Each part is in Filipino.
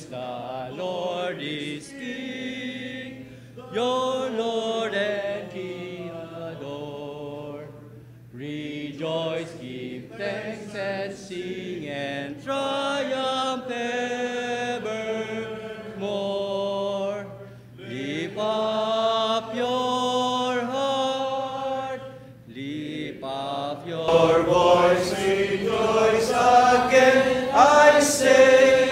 The Lord is King, your Lord and King adore. Rejoice, give thanks and sing and triumph evermore. Lift up your heart, lift up your voice, rejoice again, I say.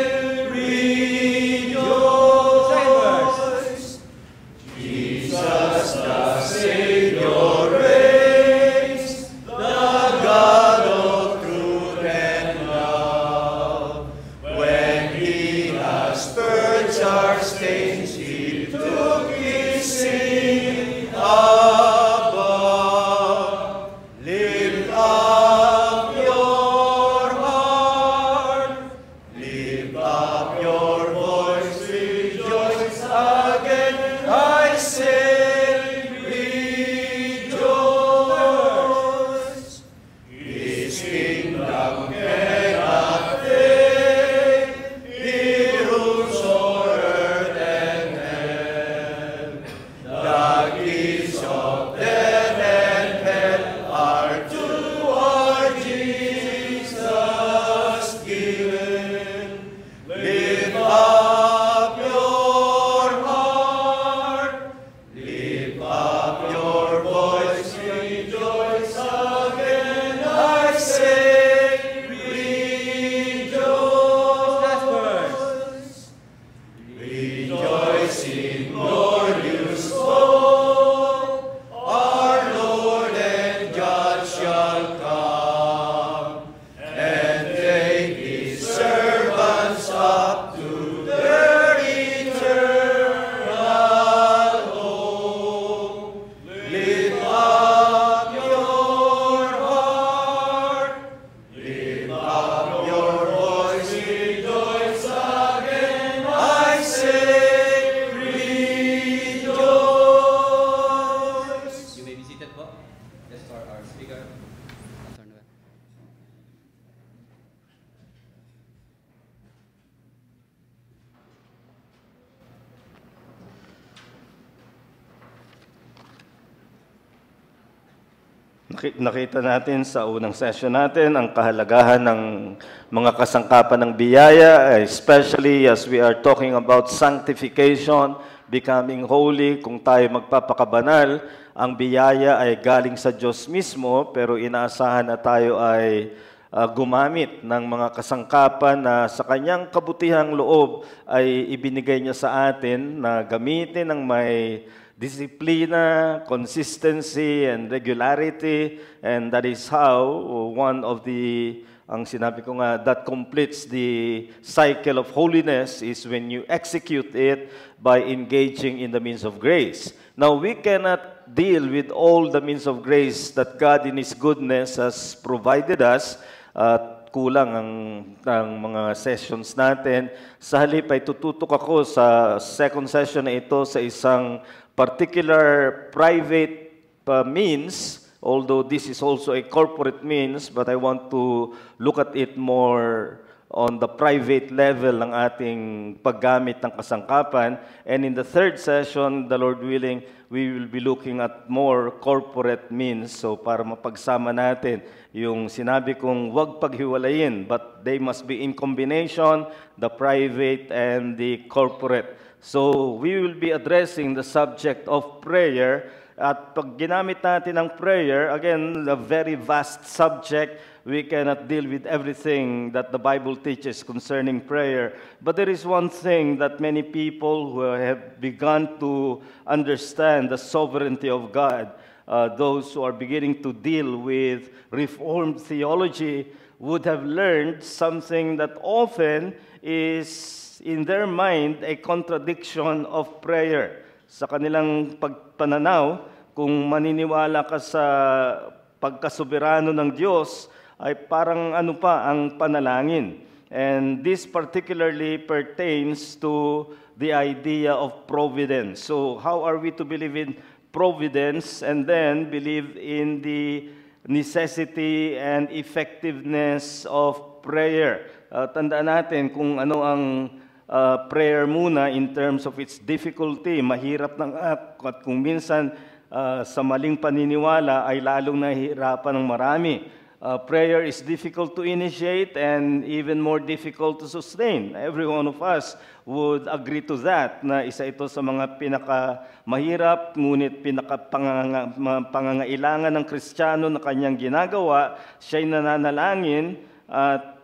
Nakita natin sa unang session natin ang kahalagahan ng mga kasangkapan ng biyaya, especially as we are talking about sanctification, becoming holy. Kung tayo magpapakabanal, ang biyaya ay galing sa Diyos mismo, pero inaasahan na tayo ay gumamit ng mga kasangkapan na sa kanyang kabutihang loob ay ibinigay niya sa atin na gamitin ng may disiplina, consistency, and regularity, and that is how one of the, ang sinabi ko nga, that completes the cycle of holiness is when you execute it by engaging in the means of grace. Now, we cannot deal with all the means of grace that God in His goodness has provided us. Kulang ang mga sessions natin. Sa halip ay tututok ako sa second session na ito sa isang particular private means, although this is also a corporate means, but I want to look at it more on the private level ng ating paggamit ng kasangkapan. And in the third session, the Lord willing, we will be looking at more corporate means. So para mapagsama natin yung sinabi kong huwag paghiwalayin, but they must be in combination, the private and the corporate. So we will be addressing the subject of prayer. At pag ginamit natin ang prayer, again, a very vast subject. We cannot deal with everything that the Bible teaches concerning prayer. But there is one thing that many people who have begun to understand the sovereignty of God, those who are beginning to deal with Reformed theology, would have learned something that often is in their mind a contradiction of prayer. Sa kanilang pagpananaw, kung maniniwala ka sa pagkasoberano ng Diyos, ay parang ano pa ang panalangin. And this particularly pertains to the idea of providence. So how are we to believe in providence and then believe in the necessity and effectiveness of prayer? Tandaan natin kung ano ang prayer muna in terms of its difficulty. Mahirap ng at kung minsan sa maling paniniwala ay lalong nahihirapan ng marami. Prayer is difficult to initiate and even more difficult to sustain. Every one of us would agree to that, na isa ito sa mga pinakamahirap ngunit pangangailangan ng Kristiyano na kanyang ginagawa. Siya'y nananalangin at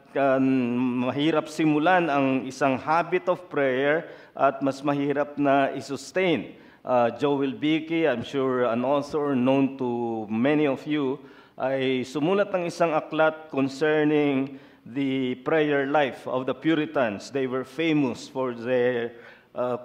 mahirap simulan ang isang habit of prayer at mas mahirap na i-sustain. Joel Beeke, I'm sure an author known to many of you, ay sumulat ng isang aklat concerning the prayer life of the Puritans. They were famous for their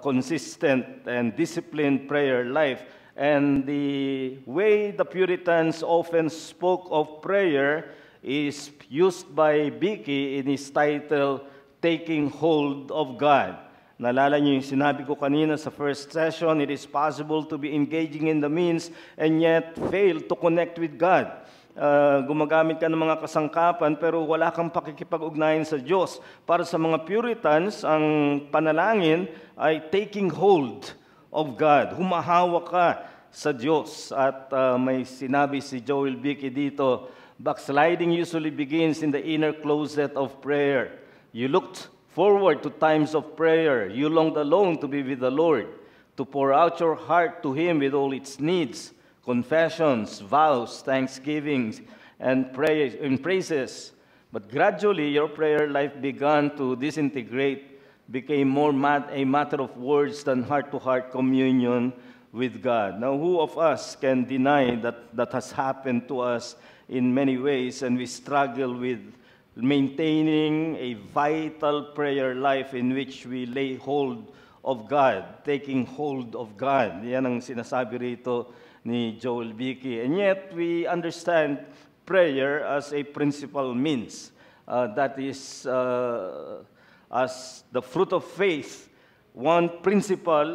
consistent and disciplined prayer life. And the way the Puritans often spoke of prayer is used by Beeke in his title, Taking Hold of God. Naalala niyo yung sinabi ko kanina sa first session, it is possible to be engaging in the means and yet fail to connect with God. Gumagamit ka ng mga kasangkapan pero wala kang pakikipag-ugnayan sa Diyos. Para sa mga Puritans, ang panalangin ay taking hold of God. Humahawa ka sa Diyos. At may sinabi si Joel Beeke dito, backsliding usually begins in the inner closet of prayer. You looked forward to times of prayer. You longed alone to be with the Lord, to pour out your heart to Him with all its needs, confessions, vows, thanksgivings, and praises. But gradually, your prayer life began to disintegrate, became more a matter of words than heart-to-heart communion with God. Now, who of us can deny that that has happened to us in many ways, and we struggle with maintaining a vital prayer life in which we lay hold of God, taking hold of God. Yan ang sinasabi rito ni Joel Beeke. And yet, we understand prayer as a principal means. That is, as the fruit of faith, one principle,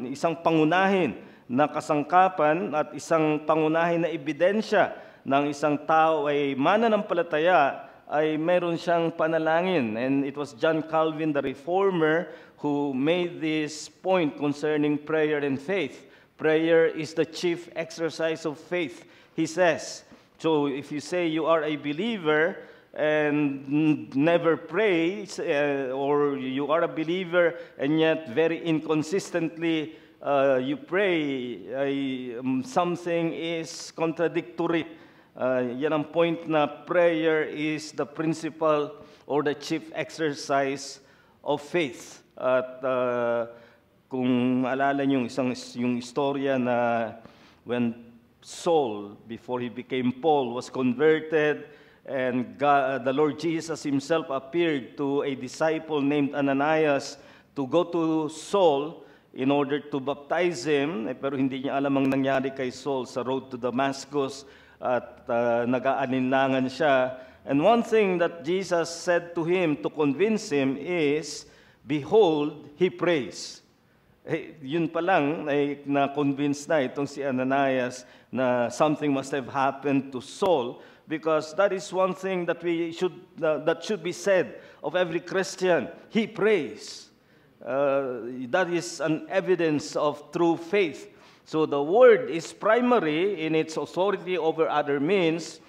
isang pangunahin na kasangkapan at isang pangunahin na ebidensya ng isang tao ay mananampalataya ay meron siyang panalangin. And it was John Calvin, the Reformer, who made this point concerning prayer and faith. Prayer is the chief exercise of faith, he says. So if you say you are a believer and never pray, or you are a believer and yet very inconsistently you pray, something is contradictory. Yan ang point na prayer is the principal or the chief exercise of faith. At kung maalala niyo yung istorya na when Saul, before he became Paul, was converted, and the Lord Jesus himself appeared to a disciple named Ananias to go to Saul in order to baptize him, pero hindi niya alam ang nangyari kay Saul sa road to Damascus, at nag-aalinlangan siya. And one thing that Jesus said to him to convince him is, behold, he prays. Yun pa lang ay na-convince na itong si Ananias na something must have happened to Saul, because that is one thing that that should be said of every Christian. He prays. That is an evidence of true faith. So the word is primary in its authority over other means.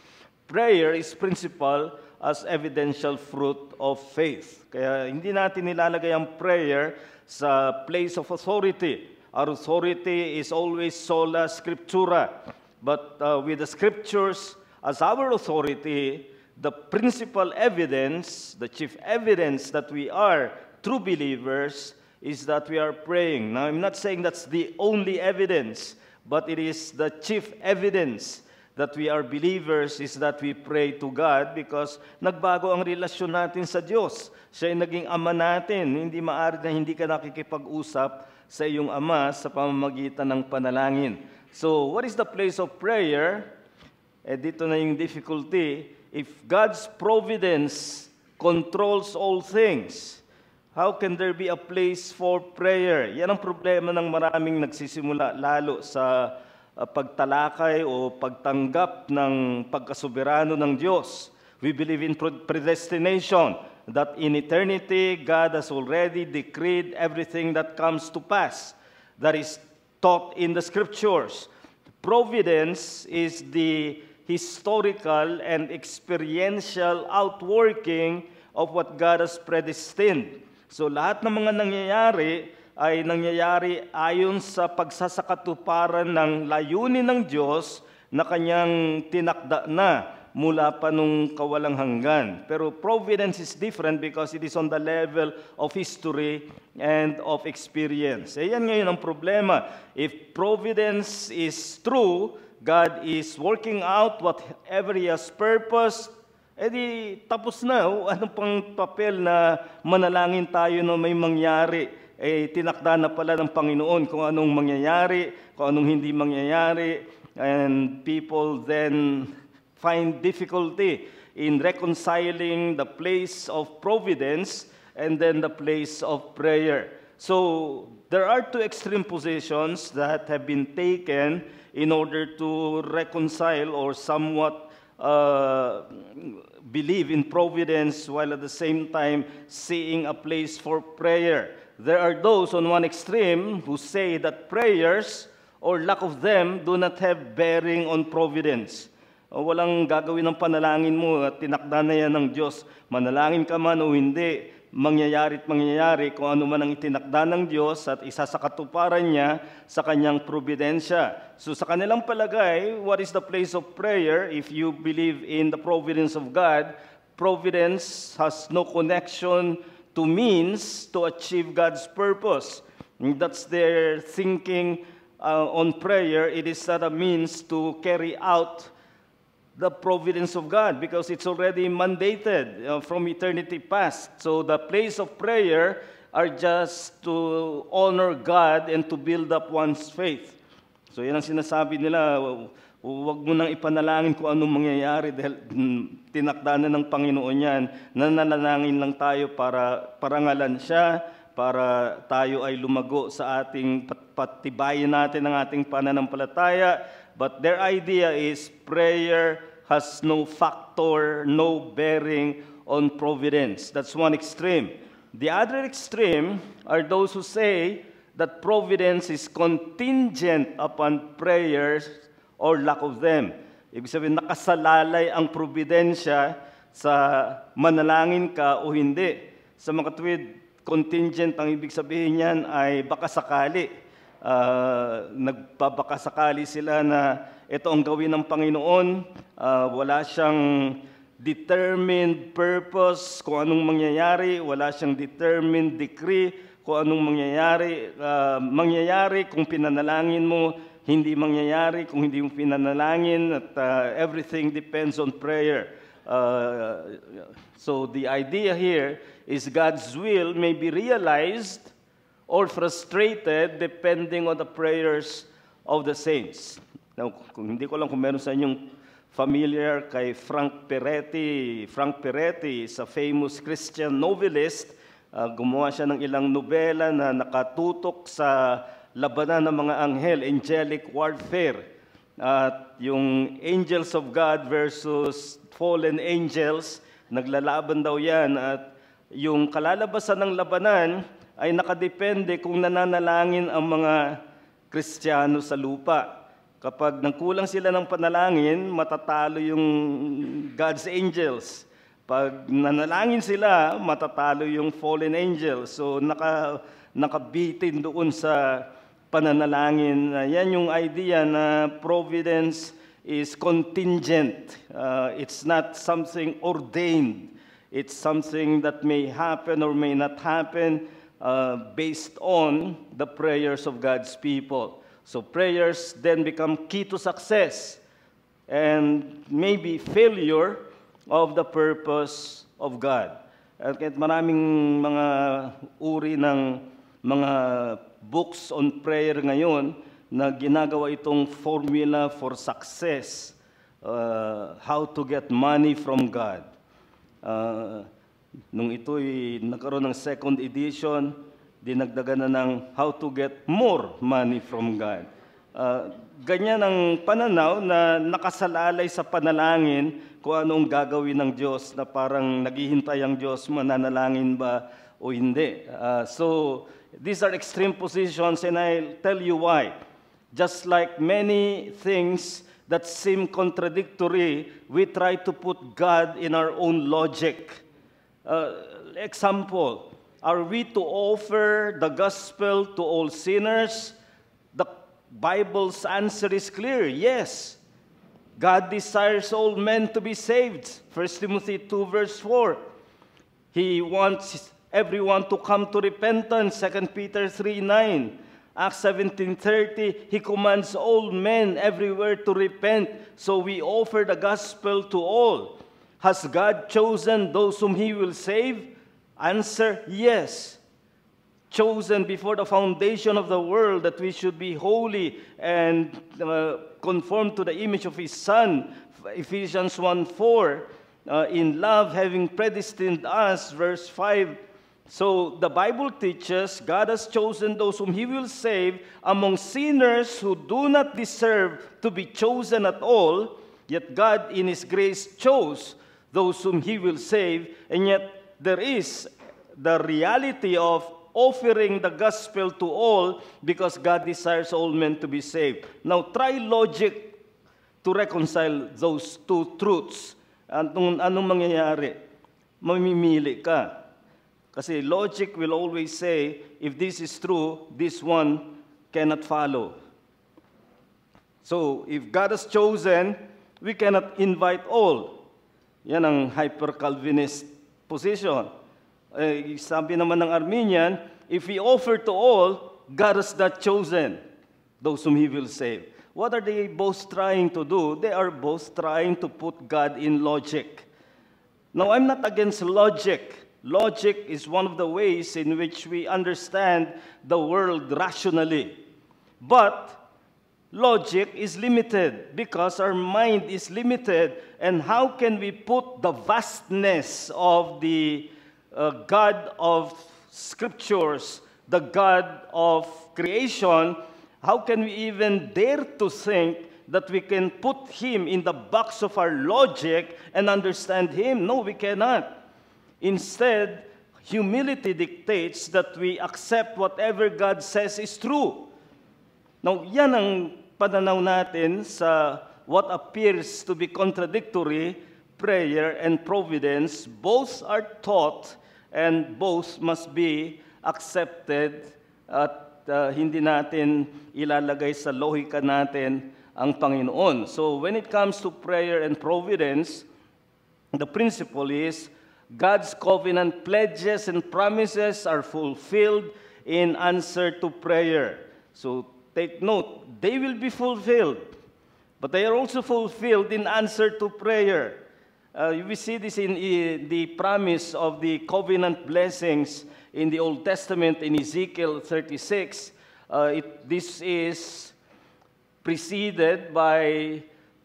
Prayer is principal as evidential fruit of faith. Kaya hindi natin nilalagay ang prayer sa place of authority. Our authority is always sola scriptura. But with the scriptures as our authority, the principal evidence, the chief evidence that we are true believers is that we are praying. Now, I'm not saying that's the only evidence, but it is the chief evidence that we are believers is that we pray to God, because nagbago ang relasyon natin sa Diyos. Siya ay naging ama natin. Hindi maaari na hindi ka nakikipag-usap sa iyong ama sa pamamagitan ng panalangin. So, what is the place of prayer? Dito na yung difficulty. If God's providence controls all things, how can there be a place for prayer? Yan ang problema ng maraming nagsisimula lalo sa pagtalakay o pagtanggap ng pagkasoberano ng Diyos. We believe in predestination. that in eternity, God has already decreed everything that comes to pass, that is taught in the Scriptures. Providence is the historical and experiential outworking of what God has predestined. So lahat ng mga nangyayari ay nangyayari ayon sa pagsasakatuparan ng layunin ng Diyos na kanyang tinakda na mula pa nung kawalang hanggan. Pero providence is different because it is on the level of history and of experience. Yan ngayon ang problema. If providence is true, God is working out whatever He has purposed, edi tapos na. Ano pang papel na manalangin tayo na may mangyari? Tinakda na pala ng Panginoon kung anong mangyayari, kung anong hindi mangyayari, and people then find difficulty in reconciling the place of providence and then the place of prayer. So there are two extreme positions that have been taken in order to reconcile or somewhat believe in providence while at the same time seeing a place for prayer. There are those on one extreme who say that prayers or lack of them do not have bearing on providence. Walang gagawin ng panalangin mo at tinakda na yan ng Diyos. Manalangin ka man o hindi, mangyayari at mangyayari kung ano man ang itinakda ng Diyos at isa sa katuparan niya sa kanyang providensya. So sa kanilang palagay, what is the place of prayer? If you believe in the providence of God, providence has no connection to means to achieve God's purpose. And that's their thinking on prayer. It is not a means to carry out the providence of God because it's already mandated from eternity past. So the place of prayer are just to honor God and to build up one's faith. So yan ang sinasabi nila, huwag mo nang ipanalangin kung anong mangyayari dahil tinakda na ng Panginoon yan. Nananalangin lang tayo para parangalan siya, para tayo ay lumago sa ating patibayin natin ang ating pananampalataya. But their idea is prayer has no factor, no bearing on providence. That's one extreme. The other extreme are those who say that providence is contingent upon prayers or lack of them. Ibig sabihin, nakasalalay ang providensya sa manalangin ka o hindi. Sa mga katuwid, contingent ang ibig sabihin niyan ay baka sakali. Nagpapakasakali sila na ito ang gawin ng Panginoon. Wala siyang determined purpose kung anong mangyayari. Wala siyang determined decree kung anong mangyayari. Mangyayari kung pinanalangin mo, hindi mangyayari kung hindi mo pinanalangin. At everything depends on prayer. So the idea here is God's will may be realized or frustrated depending on the prayers of the saints. Now, hindi ko lang kung meron sa inyong familiar kay Frank Peretti. Frank Peretti is a famous Christian novelist. Gumawa siya ng ilang nobela na nakatutok sa labanan ng mga anghel, angelic warfare. At yung angels of God versus fallen angels, naglalaban daw yan. At yung kalalabasan ng labanan ay nakadepende kung nananalangin ang mga Kristiyano sa lupa. Kapag nangkulang sila ng panalangin, matatalo yung God's angels. Pag nanalangin sila, matatalo yung fallen angels. So nakabitin doon sa pananalangin. Yan yung idea na providence is contingent. It's not something ordained. It's something that may happen or may not happen based on the prayers of God's people. So prayers then become key to success and maybe failure of the purpose of God. At kahit maraming mga uri ng mga books on prayer ngayon na ginagawa itong formula for success, how to get money from God. Nung ito'y nagkaroon ng second edition, dinagdagan na ng how to get more money from God. Ganyan ang pananaw na nakasalalay sa panalangin kung anong gagawin ng Diyos, na parang naghihintay ang Diyos, mananalangin ba o hindi. So, these are extreme positions, and I'll tell you why. Just like many things that seem contradictory, we try to put God in our own logic. Example, are we to offer the gospel to all sinners? The Bible's answer is clear, yes. God desires all men to be saved. 1 Timothy 2 verse 4. He wants everyone to come to repentance. 2 Peter 3:9. Acts 17:30, He commands all men everywhere to repent. So we offer the gospel to all. Has God chosen those whom He will save? Answer, yes. Chosen before the foundation of the world that we should be holy and conform to the image of His Son. Ephesians 1:4, in love having predestined us, verse 5. So the Bible teaches God has chosen those whom He will save among sinners who do not deserve to be chosen at all, yet God in His grace chose those whom He will save, and yet there is the reality of offering the gospel to all because God desires all men to be saved. Now, try logic to reconcile those two truths. Anong mangyayari? Mamimili ka. Kasi logic will always say, if this is true, this one cannot follow. So, if God has chosen, we cannot invite all. Yan ang hyper-Calvinist position. Sabi naman ng Arminian, if we offer to all, God has not chosen those whom He will save. What are they both trying to do? They are both trying to put God in logic. Now, I'm not against logic. Logic is one of the ways in which we understand the world rationally. But logic is limited because our mind is limited. And how can we put the vastness of the God of Scriptures, the God of creation, how can we even dare to think that we can put Him in the box of our logic and understand Him? No, we cannot. Instead, humility dictates that we accept whatever God says is true. Now, yan ang pananaw natin sa what appears to be contradictory, prayer and providence. Both are taught and both must be accepted, at hindi natin ilalagay sa lohika natin ang Panginoon. So when it comes to prayer and providence, the principle is God's covenant pledges and promises are fulfilled in answer to prayer. So take note, they will be fulfilled, but they are also fulfilled in answer to prayer. We see this in the promise of the covenant blessings in the Old Testament in Ezekiel 36. This is preceded by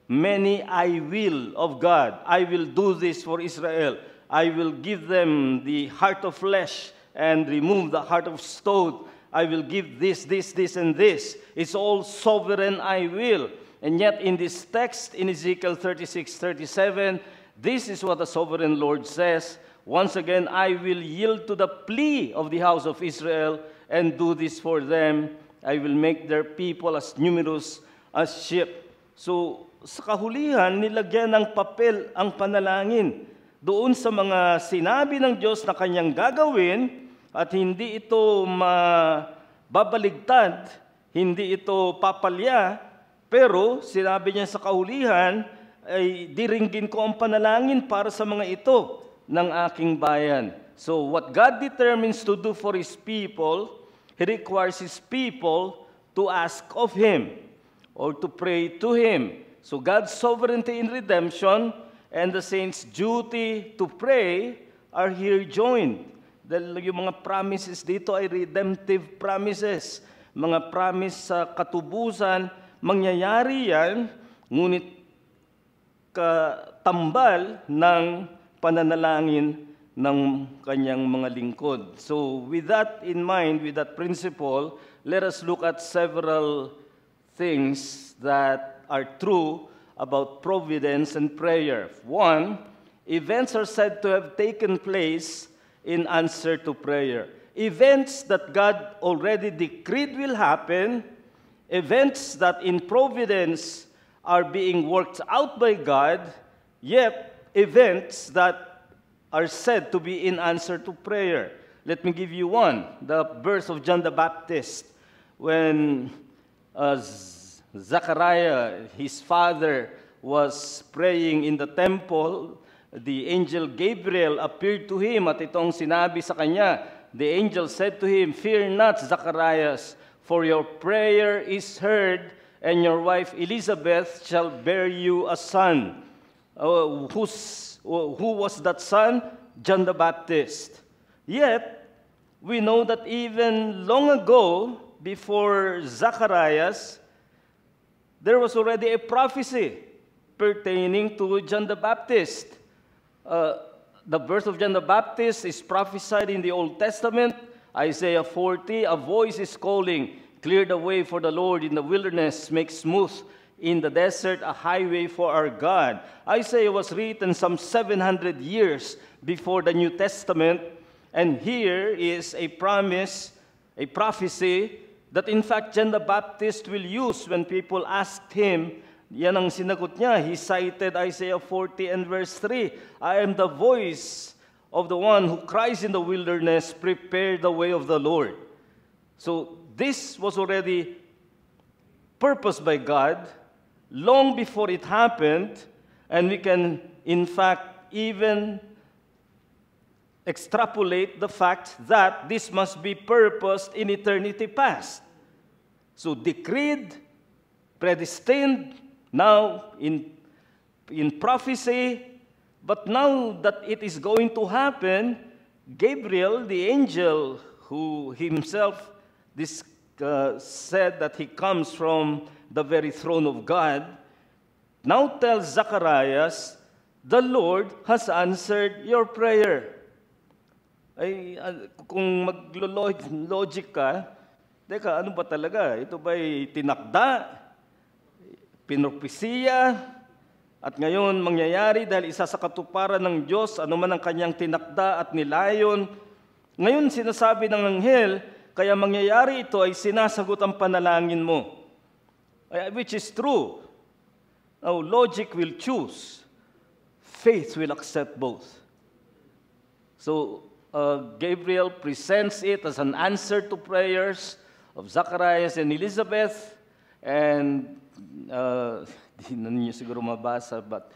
many I will of God. I will do this for Israel. I will give them the heart of flesh and remove the heart of stone. I will give this, this, this, and this. It's all sovereign I will. And yet in this text in Ezekiel 36:37, this is what the sovereign Lord says. Once again, I will yield to the plea of the house of Israel and do this for them. I will make their people as numerous as sheep. So, sa kahulihan, nilagyan ng papel ang panalangin doon sa mga sinabi ng Diyos na kanyang gagawin, at hindi ito mababaligtad, hindi ito papalya, pero sinabi niya sa kahulihan, ay diringgin ko ang panalangin para sa mga ito ng aking bayan. So what God determines to do for His people, He requires His people to ask of Him or to pray to Him. So God's sovereignty in redemption and the saints' duty to pray are here joined. Dahil yung mga promises dito ay redemptive promises. Mga promise sa katubusan, mangyayari yan, ngunit katambal ng pananalangin ng kanyang mga lingkod. So with that in mind, with that principle, let us look at several things that are true about providence and prayer. One, events are said to have taken place in answer to prayer. Events that God already decreed will happen, events that in providence are being worked out by God, yet events that are said to be in answer to prayer. Let me give you one, the birth of John the Baptist. When Zachariah, his father, was praying in the temple, the angel Gabriel appeared to him at itong sinabi sa kanya. The angel said to him, "Fear not, Zacharias, for your prayer is heard, and your wife Elizabeth shall bear you a son." Who was that son? John the Baptist. Yet, we know that even long ago, before Zacharias, there was already a prophecy pertaining to John the Baptist. The birth of John the Baptist is prophesied in the Old Testament. Isaiah 40, a voice is calling, "Clear the way for the Lord in the wilderness, make smooth in the desert a highway for our God." Isaiah was written some 700 years before the New Testament, and here is a promise, a prophecy that in fact John the Baptist will use when people asked him. Yan ang sinagot niya. He cited Isaiah 40 and verse 3. "I am the voice of the one who cries in the wilderness, prepare the way of the Lord." So this was already purposed by God long before it happened, and we can in fact even extrapolate the fact that this must be purposed in eternity past. So decreed, predestined, now in prophecy, but now that it is going to happen, Gabriel, the angel who himself said that he comes from the very throne of God, now tells Zacharias, "The Lord has answered your prayer." Ay, kung mag-logic ka, teka, ano ba talaga? Ito ba'y tinakda? Pinopesiya, at ngayon mangyayari dahil isa sa katuparan ng Diyos, ano man ang kanyang tinakda at nilayon. Ngayon sinasabi ng anghel, kaya mangyayari ito ay sinasagot ang panalangin mo. Which is true. Now, logic will choose. Faith will accept both. So, Gabriel presents it as an answer to prayers of Zacharias and Elizabeth, and hindi na niyo siguro mabasa, but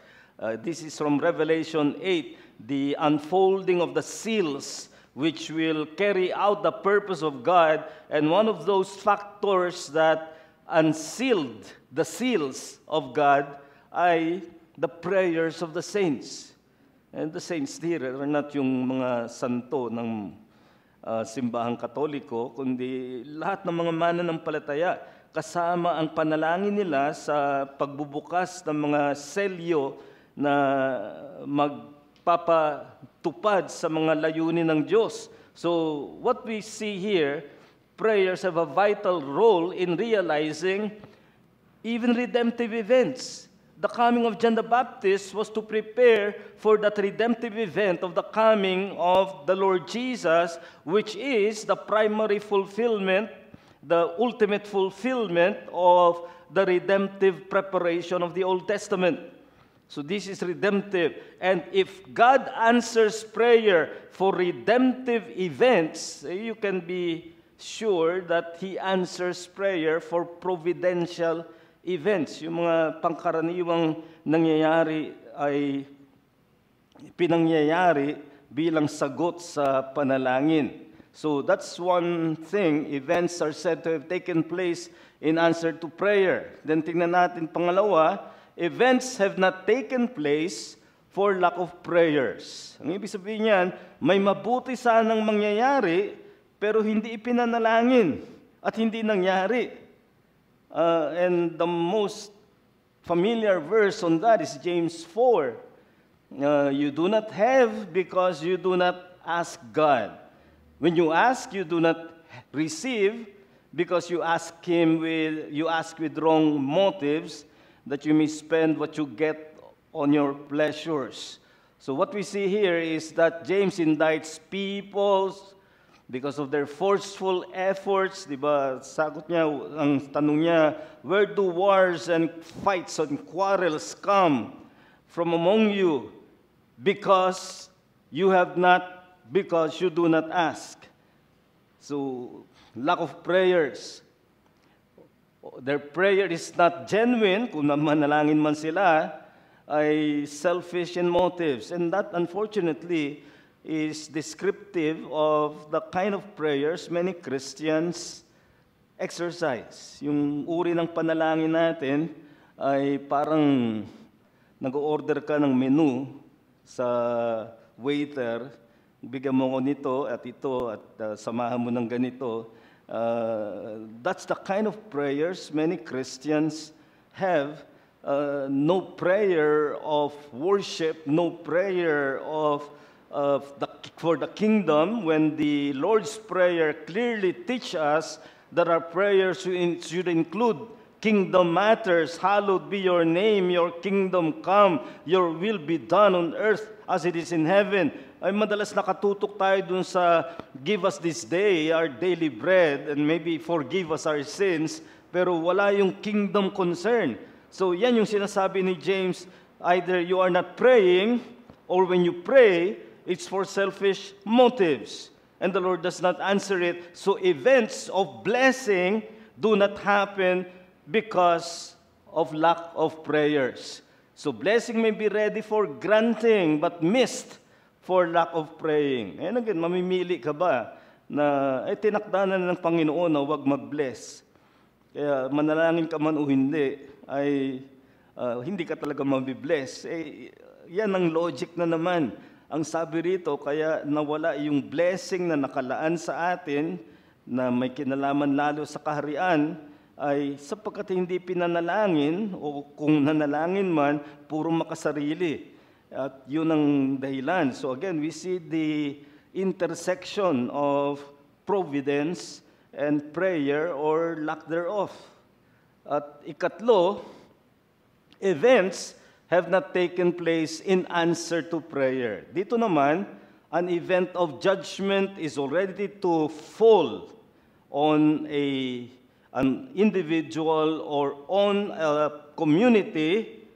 this is from Revelation 8, the unfolding of the seals which will carry out the purpose of God, and one of those factors that unsealed the seals of God ay the prayers of the saints. And the saints here are not yung mga santo ng simbahang Katoliko, kundi lahat ng mga mananampalataya, kasama ang panalangin nila sa pagbubukas ng mga selyo na magpapatupad sa mga layunin ng Diyos. So what we see here, prayers have a vital role in realizing even redemptive events. The coming of John the Baptist was to prepare for that redemptive event of the coming of the Lord Jesus, which is the primary fulfillment, the ultimate fulfillment of the redemptive preparation of the Old Testament. So this is redemptive. And if God answers prayer for redemptive events, you can be sure that He answers prayer for providential events. Yung mga pangkaraniwang nangyayari ay pinangyayari bilang sagot sa panalangin. So that's one thing, events are said to have taken place in answer to prayer. Then tingnan natin pangalawa, events have not taken place for lack of prayers. Ang ibig sabihin niyan, may mabuti sanang mangyayari, pero hindi ipinanalangin at hindi nangyari. And the most familiar verse on that is James 4. You do not have because you do not ask God. When you ask, you do not receive because you ask with wrong motives, that you may spend what you get on your pleasures. So what we see here is that James indicts peoples because of their forceful efforts, di ba? Sagot niya, ang tanong niya, where do wars and fights and quarrels come from among you? Because you do not ask. So, lack of prayers. Their prayer is not genuine, kung manalangin man sila, ay selfish in motives. And that, unfortunately, is descriptive of the kind of prayers many Christians exercise. Yung uri ng panalangin natin ay parang nag-order ka ng menu sa waiter, bigyan mo ko nito at ito at samahan mo ng ganito. That's the kind of prayers many Christians have. No prayer of worship, no prayer for the kingdom, when the Lord's Prayer clearly teach us that our prayers should include kingdom matters. Hallowed be your name, your kingdom come, your will be done on earth as it is in heaven. Ay madalas nakatutok tayo dun sa give us this day our daily bread and maybe forgive us our sins, pero wala yung kingdom concern. So yan yung sinasabi ni James, either you are not praying or when you pray, it's for selfish motives. And the Lord does not answer it. So events of blessing do not happen because of lack of prayers. So blessing may be ready for granting but missed for lack of praying. And again, mamimili ka ba na tinakda na ng Panginoon na huwag mag-bless? Kaya manalangin ka man o hindi, ay hindi ka talaga mabibless. Yan ang logic na naman. Ang sabi rito, kaya nawala yung blessing na nakalaan sa atin na may kinalaman lalo sa kaharian ay sapagkat hindi pinanalangin o kung nanalangin man, puro makasarili. At yun ang dahilan. So again, we see the intersection of providence and prayer or lack thereof. At ikatlo, events have not taken place in answer to prayer. Dito naman, an event of judgment is already to fall on an individual or on a community,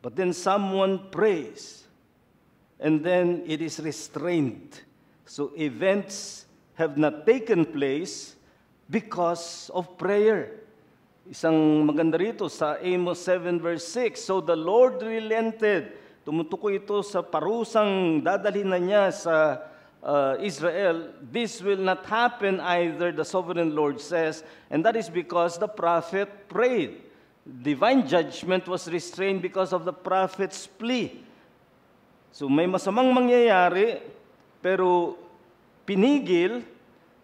but then someone prays, and then it is restrained. So events have not taken place because of prayer. Isang maganda rito sa Amos 7 verse 6, so the Lord relented. Tumutukoy ito sa parusang dadalhin na niya sa Israel. This will not happen either, the sovereign Lord says, and that is because the prophet prayed. Divine judgment was restrained because of the prophet's plea. So may masamang mangyayari, pero pinigil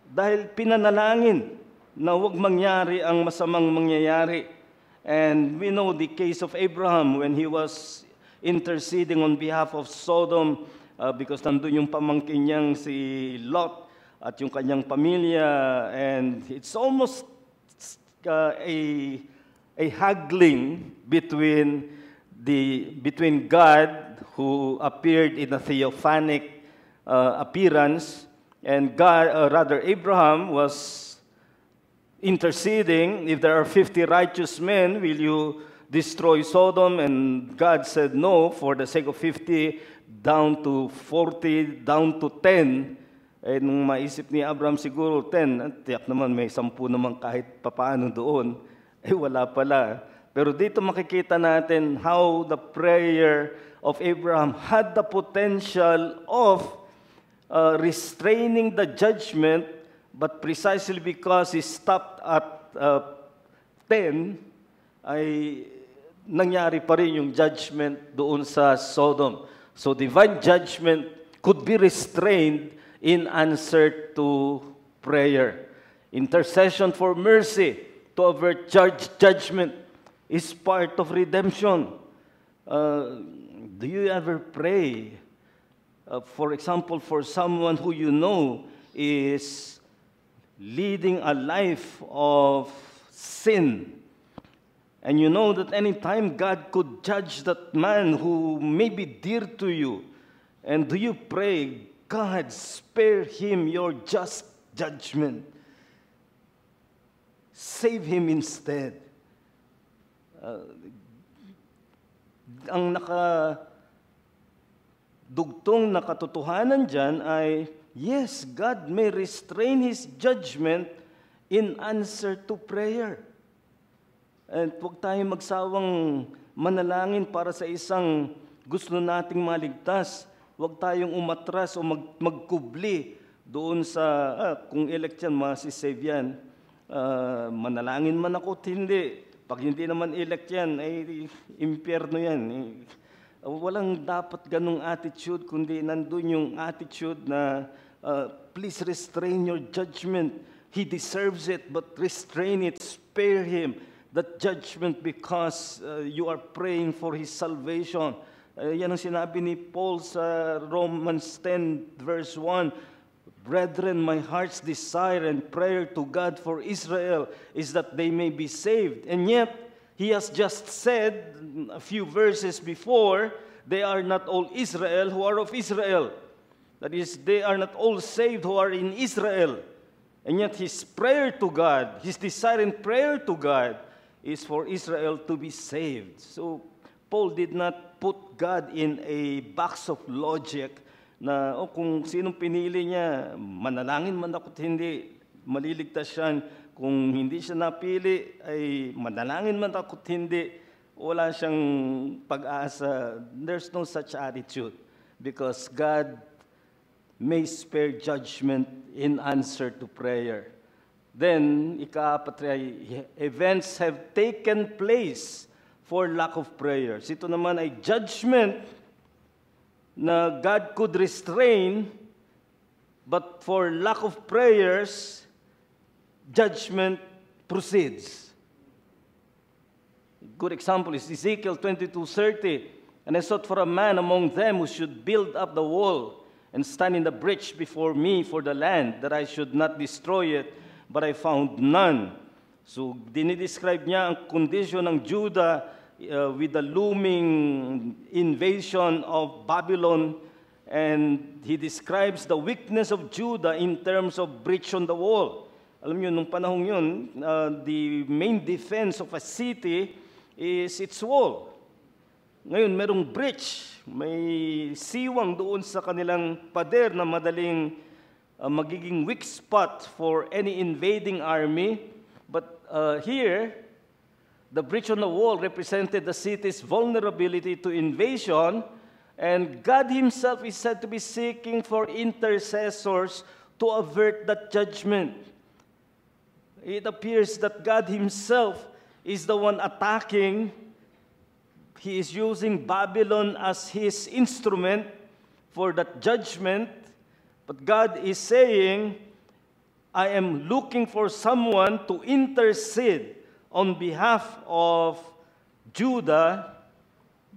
dahil pinanalangin na huwag mangyari ang masamang mangyayari. And we know the case of Abraham when he was interceding on behalf of Sodom because nandun yung pamangkin niyang si Lot at yung kanyang pamilya, and it's almost a haggling between God, who appeared in a theophanic appearance, and Abraham was interceding. If there are 50 righteous men, will you destroy Sodom? And God said no, for the sake of 50, down to 40, down to 10. Eh, nung maisip ni Abraham siguro 10, tiyak naman may 10 naman kahit papaano doon. Eh wala pala. Pero dito makikita natin how the prayer of Abraham had the potential of restraining the judgment, but precisely because he stopped at 10, ay nangyari pa rin yung judgment doon sa Sodom. So divine judgment could be restrained in answer to prayer. Intercession for mercy to avert judgment is part of redemption. Do you ever pray, for example, for someone who you know is leading a life of sin. And you know that any time God could judge that man who may be dear to you, and do you pray, God, spare him your just judgment. Save him instead. Ang nakadugtong na katotohanan dyan ay, yes, God may restrain His judgment in answer to prayer. At huwag tayong magsawang manalangin para sa isang gusto nating maligtas. Huwag tayong umatras o magkubli doon sa, kung elect yan, masisave yan. Manalangin man ako, hindi. Pag hindi naman elect yan, ay impyerno yan. Walang dapat ganong attitude, kundi nandun yung attitude na please restrain your judgment. He deserves it, but restrain it, spare him that judgment because you are praying for his salvation. Yan ang sinabi ni Paul sa Romans 10 verse 1. Brethren, my heart's desire and prayer to God for Israel is that they may be saved. And yet, he has just said a few verses before, they are not all Israel who are of Israel. That is, they are not all saved who are in Israel. And yet, his prayer to God, his desire and prayer to God is for Israel to be saved. So, Paul did not put God in a box of logic na kung sinong pinili niya, manalangin man ako at hindi, maliligtas siya. Kung hindi siya napili, ay manalangin man ako at hindi, wala siyang pag-asa. There's no such attitude because God may spare judgment in answer to prayer. Then, ika-apat ay, events have taken place for lack of prayers. Ito naman ay judgment na God could restrain, but for lack of prayers, judgment proceeds. Good example is Ezekiel 22:30. And I sought for a man among them who should build up the wall and stand in the breach before me for the land, that I should not destroy it, but I found none. So, dinidescribe niya ang kondisyon ng Judah with the looming invasion of Babylon, and he describes the weakness of Judah in terms of breach on the wall. Alam niyo, nung panahong yun, the main defense of a city is its wall. Ngayon, merong breach, may siwang doon sa kanilang pader na madaling magiging weak spot for any invading army. But here, the breach on the wall represented the city's vulnerability to invasion, and God himself is said to be seeking for intercessors to avert that judgment. It appears that God himself is the one attacking. He is using Babylon as his instrument for that judgment. But God is saying, I am looking for someone to intercede on behalf of Judah,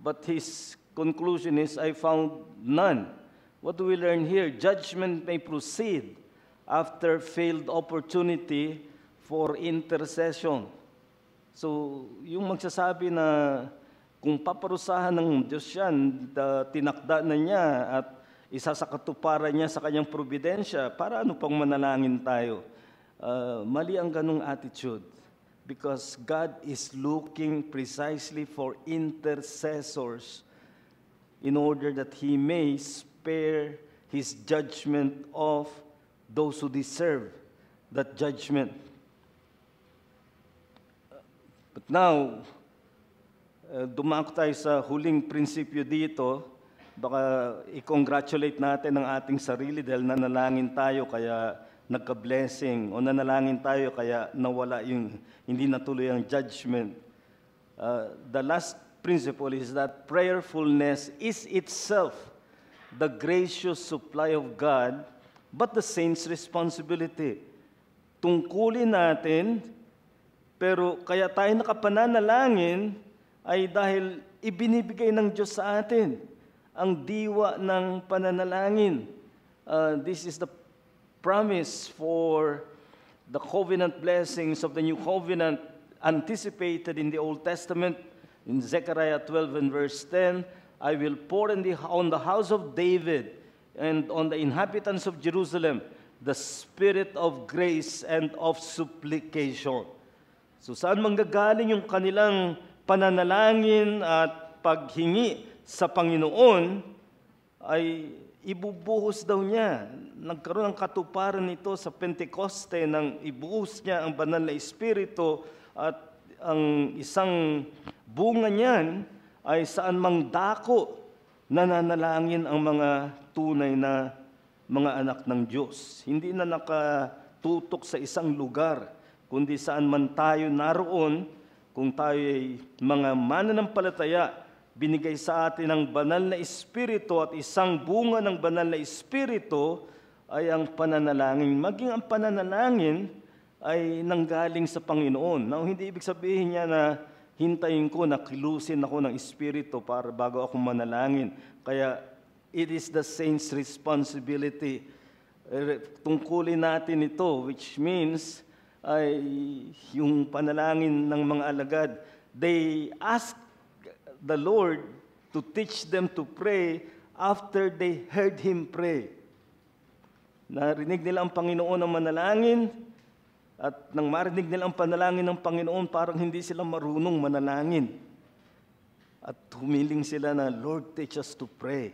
but his conclusion is, I found none. What do we learn here? Judgment may proceed after failed opportunity for intercession. So, yung magsasabi na kung paparusahan ng Diyos yan, tinakda na niya at isa sa katuparan niya sa kanyang providensya, para ano pang manalangin tayo? Mali ang ganong attitude. Because God is looking precisely for intercessors in order that He may spare His judgment of those who deserve that judgment. But now, dumako tayo sa huling prinsipyo dito. Baka i-congratulate natin ang ating sarili dahil nanalangin tayo kaya nagka-blessing, o nanalangin tayo kaya nawala yung, hindi natuloy ang judgment. The last principle is that prayerfulness is itself the gracious supply of God, but the saint's responsibility. Tungkulin natin, pero kaya tayo nakapananalangin ay dahil ibinibigay ng Diyos sa atin ang diwa ng pananalangin. This is the promise for the covenant blessings of the new covenant anticipated in the Old Testament. In Zechariah 12 and verse 10, I will pour on the house of David and on the inhabitants of Jerusalem the spirit of grace and of supplication. So saan manggagaling yung kanilang pananalangin at paghingi sa Panginoon ay ibubuhos daw niya. Nagkaroon ng katuparan nito sa Pentecoste nang ibuhos niya ang banal na Espiritu at ang isang bunga niyan ay saan mang dako nananalangin ang mga tunay na mga anak ng Diyos. Hindi na nakatutok sa isang lugar, kundi saan man tayo naroon, kung tayo ay mga mananampalataya, binigay sa atin ang banal na Espiritu at isang bunga ng banal na Espiritu ay ang pananalangin. Maging ang pananalangin ay nanggaling sa Panginoon. Now, hindi ibig sabihin niya na hintayin ko na kilusin ako ng Espiritu para bago ako manalangin. Kaya it is the saint's responsibility. Tungkulin natin ito, which means ay yung panalangin ng mga alagad. They ask the Lord to teach them to pray after they heard Him pray. Narinig nila ang Panginoon ng manalangin, at nang marinig nila ang panalangin ng Panginoon, parang hindi sila marunong manalangin. At humiling sila na, Lord, teach us to pray.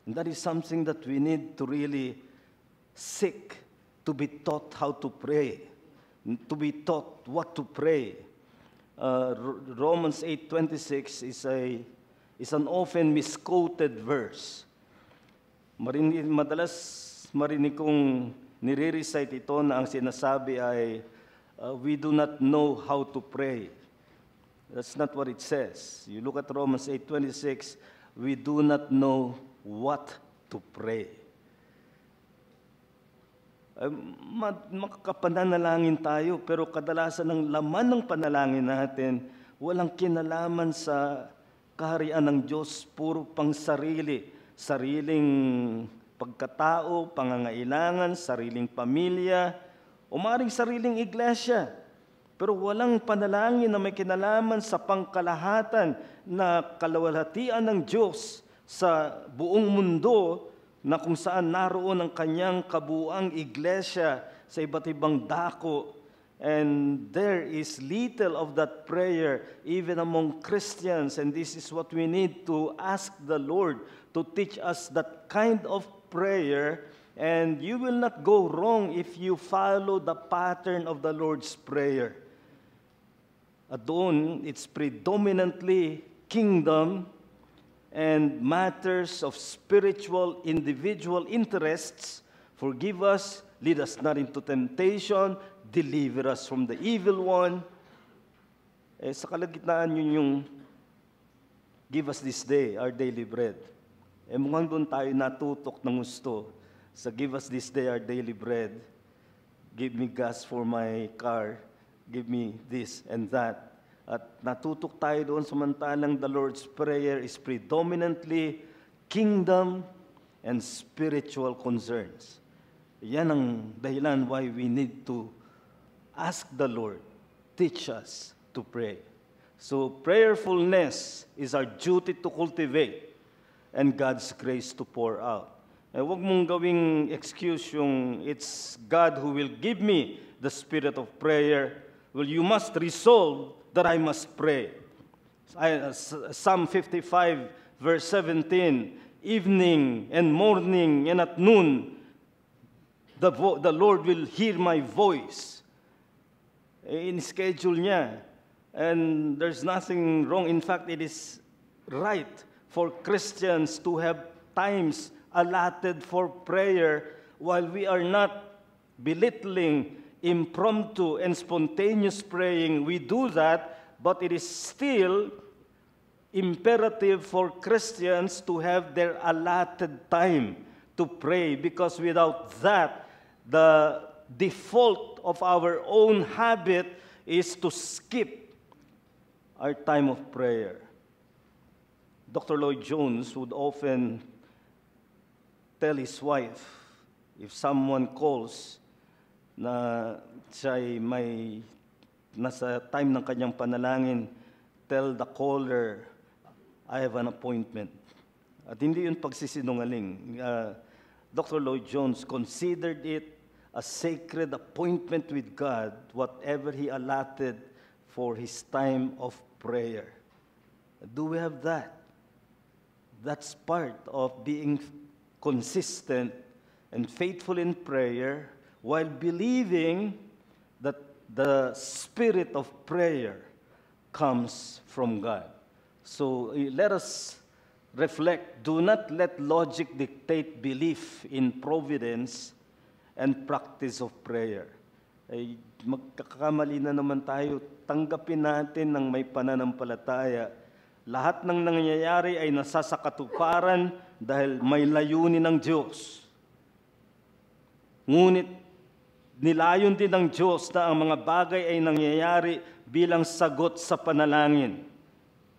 And that is something that we need to really seek, to be taught how to pray, to be taught what to pray. Romans 8:26 is an often misquoted verse. Madalas marinig kong nire-recite ito na ang sinasabi ay, we do not know how to pray. That's not what it says. You look at Romans 8:26, we do not know what to pray. Makakapananalangin tayo, pero kadalasan ng laman ng panalangin natin, walang kinalaman sa kaharian ng Diyos, puro pang sarili, sariling pagkatao, pangangailangan, sariling pamilya, o maaaring sariling iglesia. Pero walang panalangin na may kinalaman sa pangkalahatan na kalawalhatian ng Diyos sa buong mundo, na kung saan naroon ang kanyang kabuuang iglesia sa iba't ibang dako. And there is little of that prayer even among Christians. And this is what we need to ask the Lord to teach us that kind of prayer. And you will not go wrong if you follow the pattern of the Lord's Prayer. At doon, it's predominantly kingdom and matters of spiritual individual interests. Forgive us, lead us not into temptation, deliver us from the evil one. Sa kalagitnaan yun yung give us this day our daily bread. Mukhang doon tayo natutok ng gusto sa give us this day our daily bread. Give me gas for my car, give me this and that. At natutok tayo doon, samantalang the Lord's Prayer is predominantly kingdom and spiritual concerns. Yan ang dahilan why we need to ask the Lord, teach us to pray. So prayerfulness is our duty to cultivate and God's grace to pour out. Huwag mong gawing excuse yung it's God who will give me the spirit of prayer. Well, you must resolve that I must pray. Psalm 55, verse 17, evening and morning and at noon, the Lord will hear my voice. In-schedule niya. And there's nothing wrong. In fact, it is right for Christians to have times allotted for prayer, while we are not belittling impromptu and spontaneous praying. We do that, but it is still imperative for Christians to have their allotted time to pray, because without that, the default of our own habit is to skip our time of prayer. Dr. Lloyd Jones would often tell his wife, if someone calls, na siya ay may nasa time ng kanyang panalangin, tell the caller, I have an appointment. At hindi yun pagsisinungaling. Dr. Lloyd Jones considered it a sacred appointment with God, whatever he allotted for his time of prayer. Do we have that? That's part of being consistent and faithful in prayer while believing that the spirit of prayer comes from God. So let us reflect. Do not let logic dictate belief in providence and practice of prayer. Ay magkakamali na naman tayo. Tanggapin natin ng may pananampalataya. Lahat ng nangyayari ay nasasakatuparan dahil may layunin ng Diyos. Ngunit nilayon din ng Diyos na ang mga bagay ay nangyayari bilang sagot sa panalangin.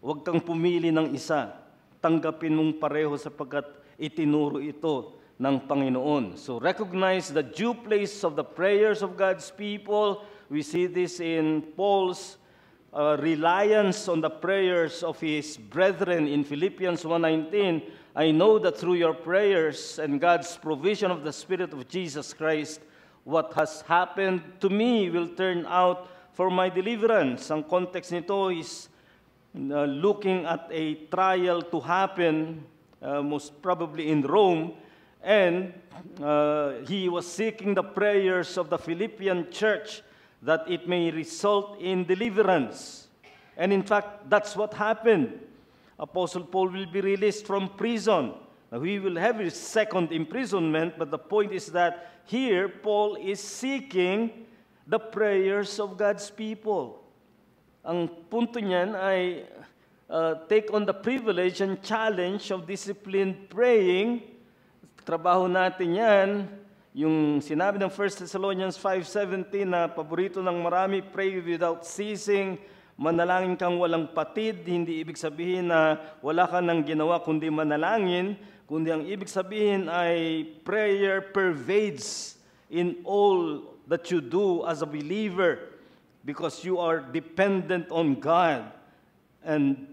Huwag kang pumili ng isa. Tanggapin mong pareho sapagkat itinuro ito ng Panginoon. So recognize the due place of the prayers of God's people. We see this in Paul's reliance on the prayers of his brethren in Philippians 1:19. I know that through your prayers and God's provision of the Spirit of Jesus Christ, what has happened to me will turn out for my deliverance. Ang context nito is looking at a trial to happen, most probably in Rome, and he was seeking the prayers of the Philippian church that it may result in deliverance. And in fact, that's what happened. Apostle Paul will be released from prison. Now, he will have his second imprisonment, but the point is that here, Paul is seeking the prayers of God's people. Ang punto niyan ay take on the privilege and challenge of disciplined praying. Trabaho natin yan. Yung sinabi ng 1 Thessalonians 5:17 na paborito ng marami, pray without ceasing, manalangin kang walang patid, hindi ibig sabihin na wala ka nang ginawa kundi manalangin, kundi ang ibig sabihin ay prayer pervades in all that you do as a believer because you are dependent on God and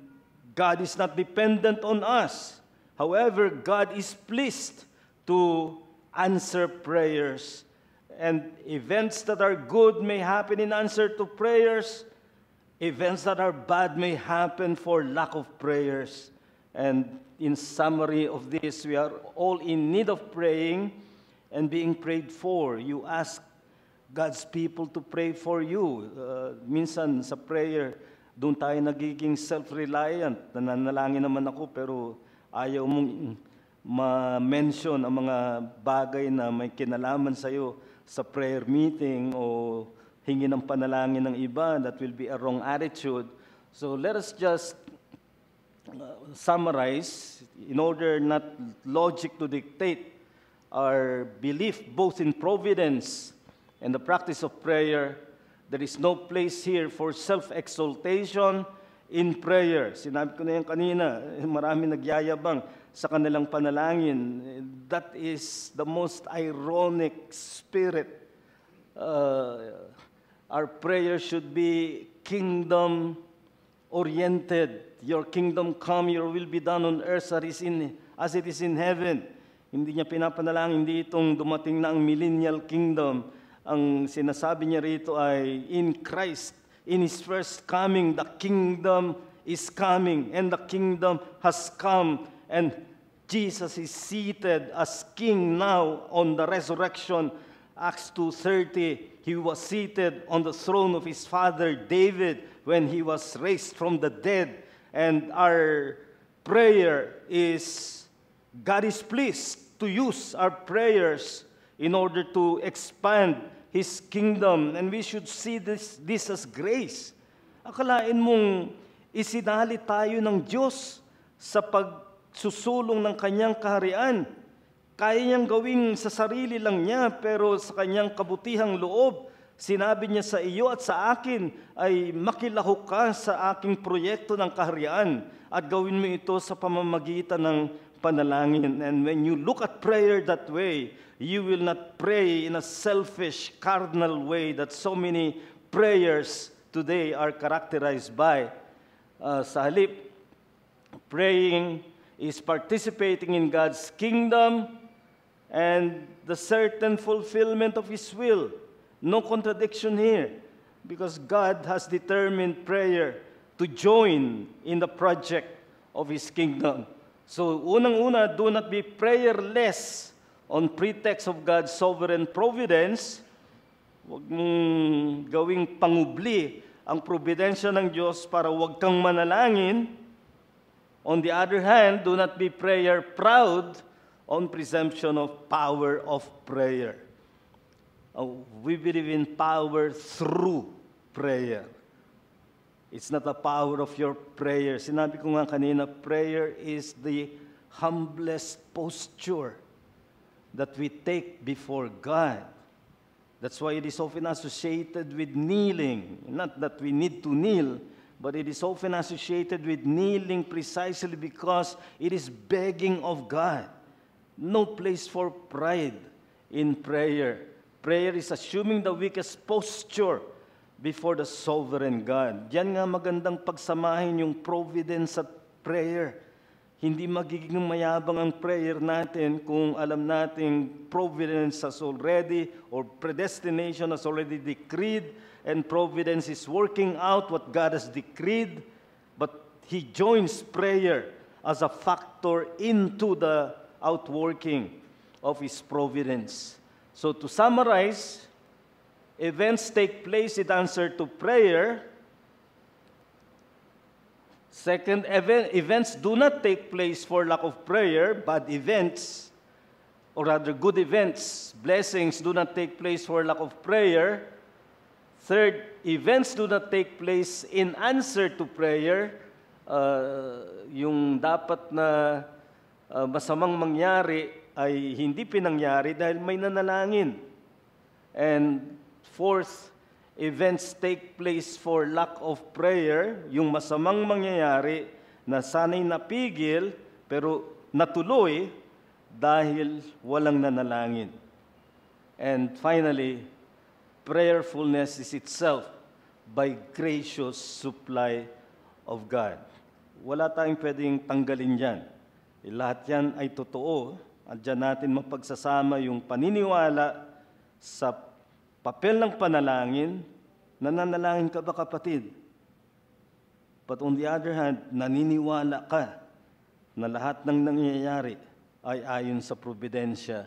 God is not dependent on us. However, God is pleased to answer prayers. And events that are good may happen in answer to prayers. Events that are bad may happen for lack of prayers. And in summary of this, we are all in need of praying and being prayed for. You ask God's people to pray for you. Minsan sa prayer, doon tayo nagiging self-reliant. Nananalangin naman ako pero ayaw mong ma-mention ang mga bagay na may kinalaman sa'yo sa prayer meeting o hingi ng panalangin ng iba. That will be a wrong attitude. So let us just summarize in order not logic to dictate our belief both in providence and the practice of prayer. There is no place here for self-exaltation in prayer. Sinabi ko na yan kanina, marami nagyayabang sa kanilang panalangin. That is the most ironic spirit. Our prayer should be kingdom-oriented. Your kingdom come, your will be done on earth as it is in heaven. Hindi niya pinapanalangin, hindi itong dumating na ang millennial kingdom. Ang sinasabi niya rito ay, in Christ, in His first coming, the kingdom is coming, and the kingdom has come, and Jesus is seated as King now on the resurrection. Acts 2:30, He was seated on the throne of His father David when He was raised from the dead. And our prayer is, God is pleased to use our prayers in order to expand His kingdom. And we should see this as grace. Akalain mong isinali tayo ng Diyos sa pagsusulong ng Kanyang kaharian. Kaya niyang gawing sa sarili lang niya, pero sa Kanyang kabutihang loob, sinabi niya sa iyo at sa akin ay makilahok ka sa aking proyekto ng kaharian at gawin mo ito sa pamamagitan ng panalangin. And when you look at prayer that way, you will not pray in a selfish, carnal way that so many prayers today are characterized by. Sa halip, praying is participating in God's kingdom and the certain fulfillment of His will. No contradiction here, because God has determined prayer to join in the project of His kingdom. So, unang-una, do not be prayerless on pretext of God's sovereign providence. Huwag mong gawing pangubli ang providensya ng Diyos para huwag kang manalangin. On the other hand, do not be prayer proud on presumption of power of prayer. We believe in power through prayer. It's not the power of your prayer. Sinabi ko nga kanina, prayer is the humblest posture that we take before God. That's why it is often associated with kneeling. Not that we need to kneel, but it is often associated with kneeling precisely because it is begging of God. No place for pride in prayer. Prayer is assuming the weakest posture before the sovereign God. Diyan nga magandang pagsamahin yung providence at prayer. Hindi magiging mayabang ang prayer natin kung alam nating providence has already, or predestination has already decreed, and providence is working out what God has decreed, but He joins prayer as a factor into the outworking of His providence. So to summarize, events take place in answer to prayer. Second, events do not take place for lack of prayer. Bad events, or rather good events, blessings do not take place for lack of prayer. Third, events do not take place in answer to prayer. Yung dapat na masamang mangyari ay hindi pinangyari dahil may nanalangin. And fourth, events take place for lack of prayer, yung masamang mangyayari na sana'y napigil pero natuloy dahil walang nanalangin. And finally, prayerfulness is itself by gracious supply of God. Wala tayong pwedeng tanggalin dyan. Lahat yan ay totoo. At dyan natin mapagsasama yung paniniwala sa papel ng panalangin. Nananalangin ka ba, kapatid? But on the other hand, naniniwala ka na lahat ng nangyayari ay ayon sa providensya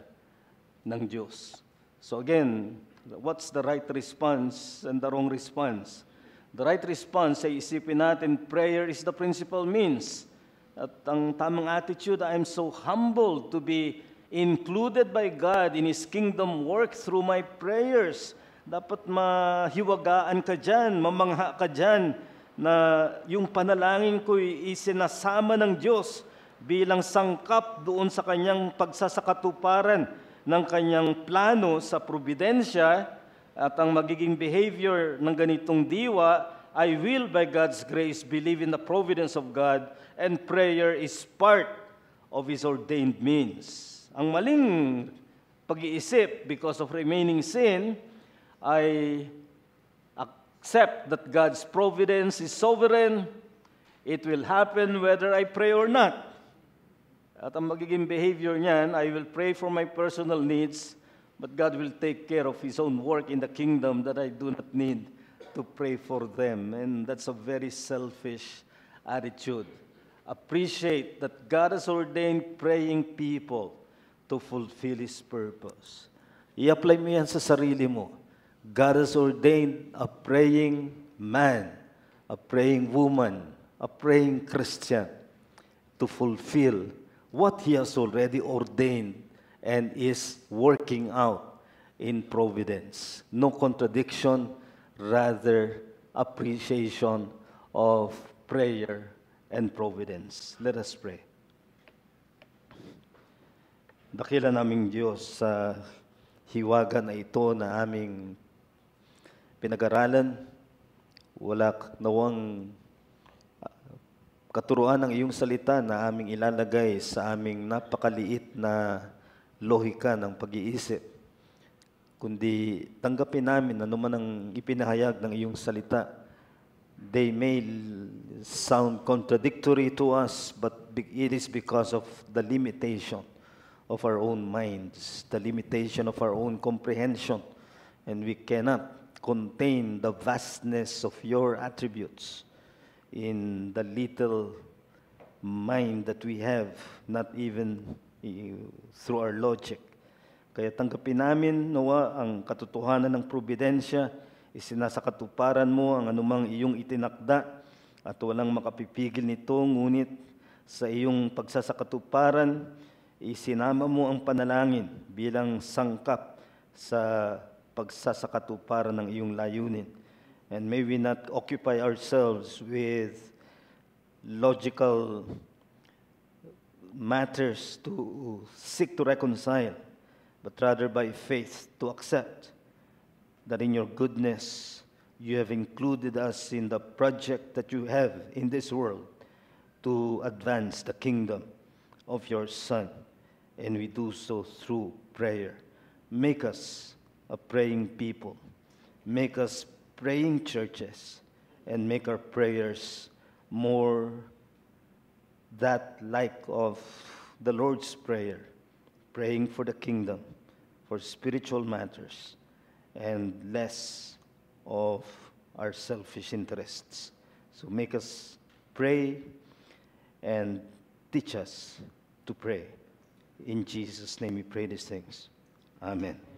ng Diyos. So again, what's the right response and the wrong response? The right response ay isipin natin, prayer is the principal means. At ang tamang attitude, I am so humbled to be included by God in His kingdom work through my prayers. Dapat mahiwagaan ka dyan, mamangha ka dyan, na yung panalangin ko'y isinasama ng Diyos bilang sangkap doon sa kanyang pagsasakatuparan ng kanyang plano sa providensya, at ang magiging behavior ng ganitong diwa, I will by God's grace believe in the providence of God, and prayer is part of His ordained means. Ang maling pag-iisip because of remaining sin, I accept that God's providence is sovereign. It will happen whether I pray or not. At ang magiging behavior niyan, I will pray for my personal needs, but God will take care of His own work in the kingdom that I do not need to pray for them. And that's a very selfish attitude. Appreciate that God has ordained praying people to fulfill His purpose. I-apply mo yan sa sarili mo. God has ordained a praying man, a praying woman, a praying Christian to fulfill what He has already ordained and is working out in providence. No contradiction, rather appreciation of prayer and providence. Let us pray. Dakila naming Diyos, sa hiwaga na ito na aming pinag-aralan, wala nawang katuruan ng iyong salita na aming ilalagay sa aming napakaliit na lohika ng pag-iisip, kundi tanggapin namin ano man ang ipinahayag ng iyong salita. They may sound contradictory to us, but it is because of the limitation of our own minds, the limitation of our own comprehension, and we cannot contain the vastness of your attributes in the little mind that we have, not even through our logic. Kaya tanggapin namin, nawa, ang katotohanan ng probidensya, isinasakatuparan mo ang anumang iyong itinakda at walang makapipigil nito, ngunit sa iyong pagsasakatuparan, isinama mo ang panalangin bilang sangkap sa pagsasakatuparan ng iyong layunin. And may we not occupy ourselves with logical matters to seek to reconcile, but rather by faith to accept that in your goodness you have included us in the project that you have in this world to advance the kingdom of your Son, and we do so through prayer. Make us a praying people, make us praying churches, and make our prayers more that like of the Lord's Prayer, praying for the kingdom, for spiritual matters, and less of our selfish interests. So make us pray and teach us to pray. In Jesus' name we pray these things. Amen.